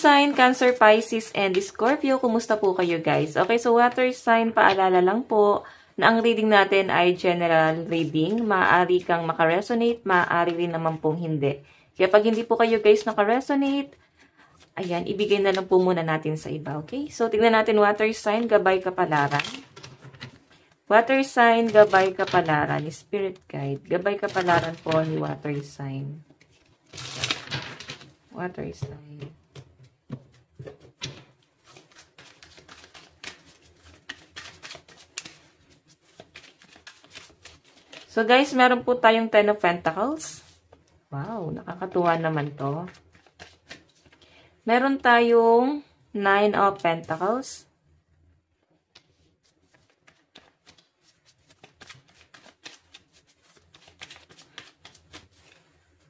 sign, Cancer, Pisces, and Scorpio. Kumusta po kayo guys? Okay, so water sign, paalala lang po na ang reading natin ay general reading. Maaari kang makaresonate, maaari rin naman pong hindi. Kaya pag hindi po kayo guys nakaresonate, ayan, ibigay na lang po muna natin sa iba, okay? So, tingnan natin water sign, gabay kapalaran. Water sign, gabay kapalaran, spirit guide. Gabay kapalaran po ni water sign. Water sign. So guys, meron po tayong Ten of Pentacles. Wow, nakakatuwa naman to. Meron tayong Nine of Pentacles.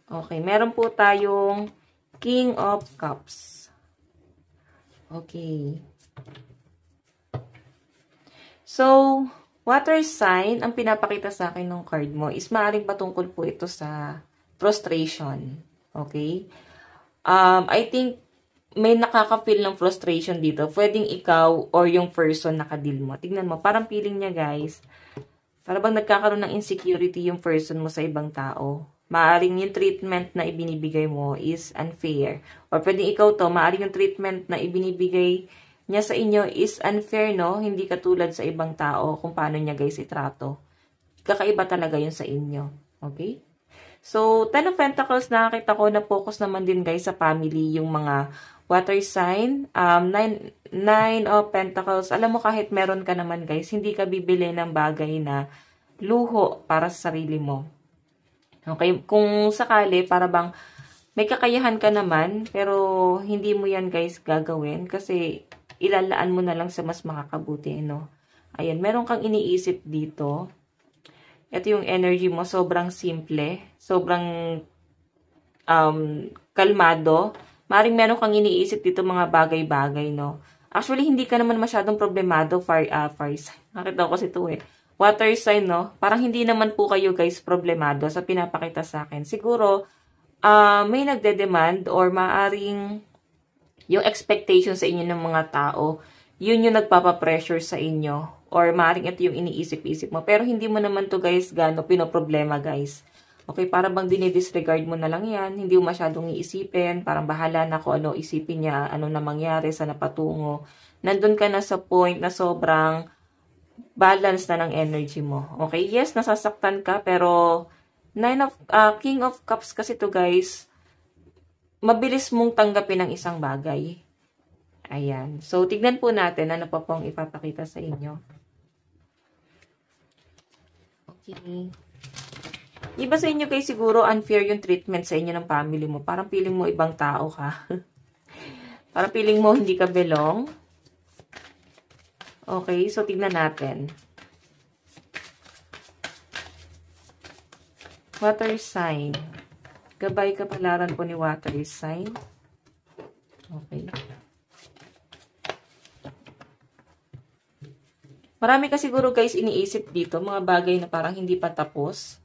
Okay, meron po tayong King of Cups. Okay. So, water sign, ang pinapakita sa akin ng card mo is maaaring patungkol po ito sa frustration. Okay? I think may nakaka-feel ng frustration dito. Pwedeng ikaw or yung person na kadil mo. Tignan mo, parang feeling niya guys, parang bang nagkakaroon ng insecurity yung person mo sa ibang tao. Maaaring yung treatment na ibinibigay mo is unfair. Or pwedeng ikaw to, maaaring yung treatment na ibinibigay niya sa inyo is unfair, no? Hindi katulad sa ibang tao kung paano niya guys itrato. Kakaiba talaga yun sa inyo. Okay? So, Ten of Pentacles, nakakita ko na focus naman din guys sa family, yung mga water sign. Nine of Pentacles, alam mo kahit meron ka naman guys, hindi ka bibili ng bagay na luho para sa sarili mo. Okay? Kung sakali, para bang may kakayahan ka naman, pero hindi mo yan guys gagawin kasi ilalaan mo na lang sa mas makakabuti, no? Ayan, meron kang iniisip dito. Ito yung energy mo, sobrang simple, sobrang kalmado. Maring meron kang iniisip dito mga bagay-bagay, no? Actually, hindi ka naman masyadong problemado, fire sign. Nakita ko kasi ito eh. Water sign, no? Parang hindi naman po kayo guys problemado sa pinapakita sa akin. Siguro, may nagde-demand or maaring yung expectation sa inyo ng mga tao, yun yung nagpapapressure sa inyo. Or maaaring ito yung iniisip-isip mo. Pero hindi mo naman to guys gano pinoproblema guys. Okay, para bang dinidisregard mo na lang yan. Hindi mo masyadong iisipin. Parang bahala na kung ano isipin niya, ano na mangyari, sa napatungo. Nandun ka na sa point na sobrang balance na ng energy mo. Okay, yes, nasasaktan ka. Pero King of Cups kasi to guys, mabilis mong tanggapin ang isang bagay. Ayan. So, tignan po natin ano pa pong ipapakita sa inyo. Okay. Iba sa inyo kayo siguro unfair yung treatment sa inyo ng family mo. Parang feeling mo ibang tao ka. Parang feeling mo hindi ka belong. Okay. So, tignan natin. Water sign. Gabay kapalaran po ni water sign. Okay. Marami ka siguro guys iniisip dito, mga bagay na parang hindi pa tapos.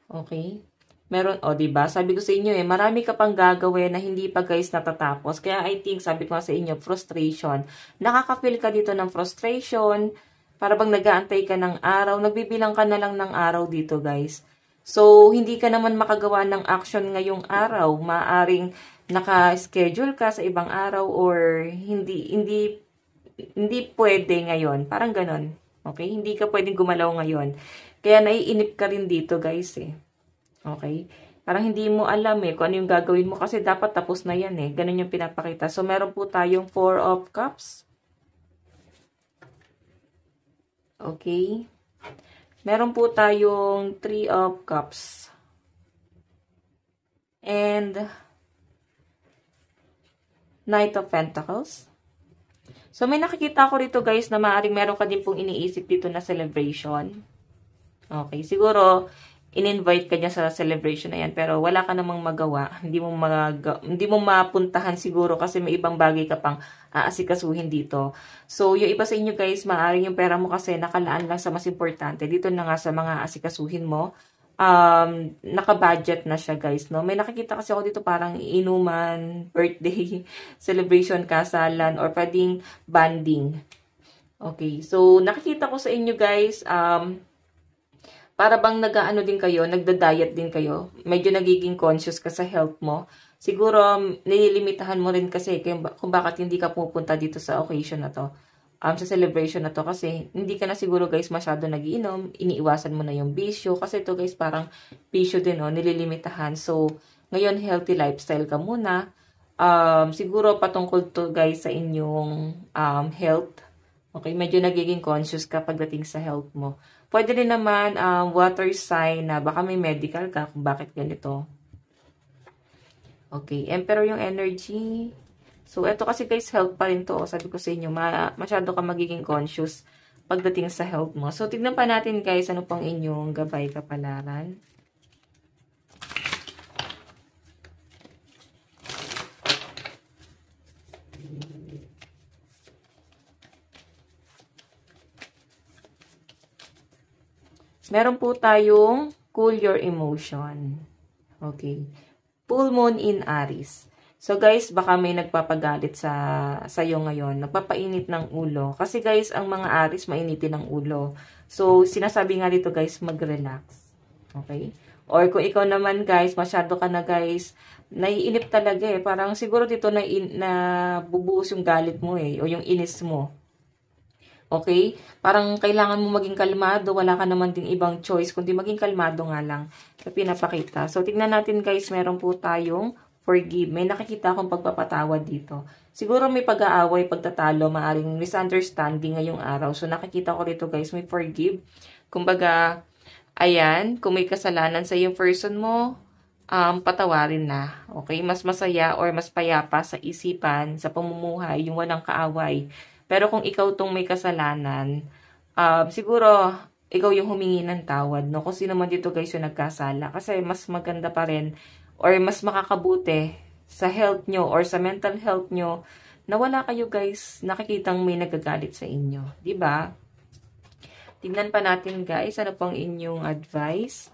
Okay. Meron, diba? Sabi ko sa inyo marami ka pang gagawin na hindi pa guys natatapos. Kaya I think, sabi ko sa inyo, frustration. Nakaka-feel ka dito ng frustration. Para bang nag-aantay ka ng araw. Nagbibilang ka na lang ng araw dito guys. So, hindi ka naman makagawa ng action ngayong araw. Maaring naka-schedule ka sa ibang araw or hindi pwede ngayon. Parang ganon. Okay? Hindi ka pwedeng gumalaw ngayon. Kaya naiinip ka rin dito guys eh. Okay? Parang hindi mo alam kung ano yung gagawin mo kasi dapat tapos na yan Ganon yung pinapakita. So, meron po tayong Four of Cups. Okay? Meron po tayong Three of Cups. And Knight of Pentacles. So, may nakikita ko rito guys na maaaring meron ka din pong iniisip dito na celebration. Okay. Siguro, in-invite ka niya sa celebration na yan. Pero wala ka namang magawa. Hindi mo mapuntahan siguro kasi may ibang bagay ka pang aasikasuhin dito. So, yung iba sa inyo guys, maaaring yung pera mo kasi nakalaan lang sa mas importante. Dito na nga sa mga asikasuhin mo. naka-budget na siya, guys, no? May nakikita kasi ako dito parang inuman, birthday, celebration, kasalan, or pwedeng banding. Okay, so nakikita ko sa inyo, guys, para bang nag-ano din kayo, nagda-diet din kayo, medyo nagiging conscious ka sa health mo. Siguro, nililimitahan mo rin kasi kung bakit hindi ka pupunta dito sa occasion na to, sa celebration na to, kasi hindi ka na siguro, guys, masyado nagiinom, iniiwasan mo na yung bisyo, kasi ito, guys, parang bisyo din, no, nililimitahan. So, ngayon, healthy lifestyle ka muna. Siguro, patungkol to, guys, sa inyong health. Okay, medyo nagiging conscious ka pagdating sa health mo. Pwede rin naman water sign na baka may medical ka kung bakit ganito. Okay, Emperor yung energy. So, ito kasi, guys, health pa rin to. Sabi ko sa inyo, masyado ka magiging conscious pagdating sa health mo. So, tignan pa natin, guys, ano pang inyong gabay kapalaran. Meron po tayong cool your emotion. Okay. Full moon in Aries. So, guys, baka may nagpapagalit sa'yo ngayon. Nagpapainit ng ulo. Kasi, guys, ang mga Aries, mainitin ng ulo. So, sinasabi nga dito, guys, mag-relax. Okay? Or kung ikaw naman, guys, masyado ka na, guys, naiinip talaga eh. Parang siguro dito na bubuhos yung galit mo eh. O yung inis mo. Okay? Parang kailangan mo maging kalmado. Wala ka naman ding ibang choice, kundi maging kalmado nga lang na pinapakita. So, tignan natin, guys, meron po tayong forgive. May nakikita akong pagpapatawad dito. Siguro may pag-aaway, pagtatalo, maaring misunderstanding ngayong araw. So, nakikita ko rito, guys, may forgive. Kumbaga, ayan, kung may kasalanan sa yung person mo, patawarin na. Okay? Mas masaya or mas payapa sa isipan, sa pamumuhay, yung walang kaaway. Pero kung ikaw tong may kasalanan, siguro, ikaw yung humingi ng tawad, no? Kung sino man dito, guys, yung nagkasala. Kasi mas maganda pa rin, or mas makakabuti sa health nyo, or sa mental health nyo, na wala kayo, guys, nakikitang may nagagalit sa inyo. Diba? Tignan pa natin, guys, ano pang inyong advice.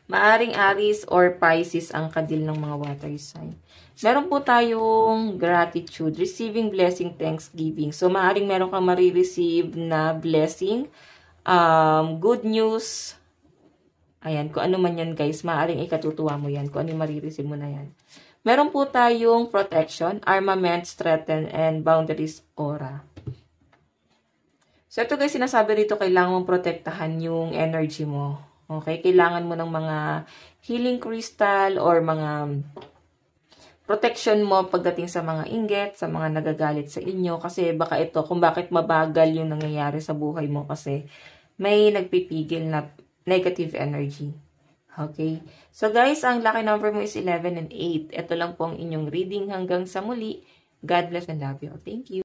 Maaring Aries or Pisces ang kadil ng mga water sign. Meron po tayong gratitude, receiving blessing, thanksgiving. So, maaring meron kang marireceive na blessing, good news. Ayan, kung ano man yan, guys, maaring ikatutuwa mo yan. Kung ano yung marireceive mo na yan. Meron po tayong protection, armament, strength, and boundaries aura. So, ito, guys, sinasabi rito, kailangan mong protektahan yung energy mo. Okay? Kailangan mo ng mga healing crystal or mga protection mo pagdating sa mga inggit, sa mga nagagalit sa inyo. Kasi baka ito, kung bakit mabagal yung nangyayari sa buhay mo kasi may nagpipigil na negative energy. Okay? So guys, ang lucky number mo is 11 and 8. Ito lang po ang inyong reading hanggang sa muli. God bless and love you. Thank you.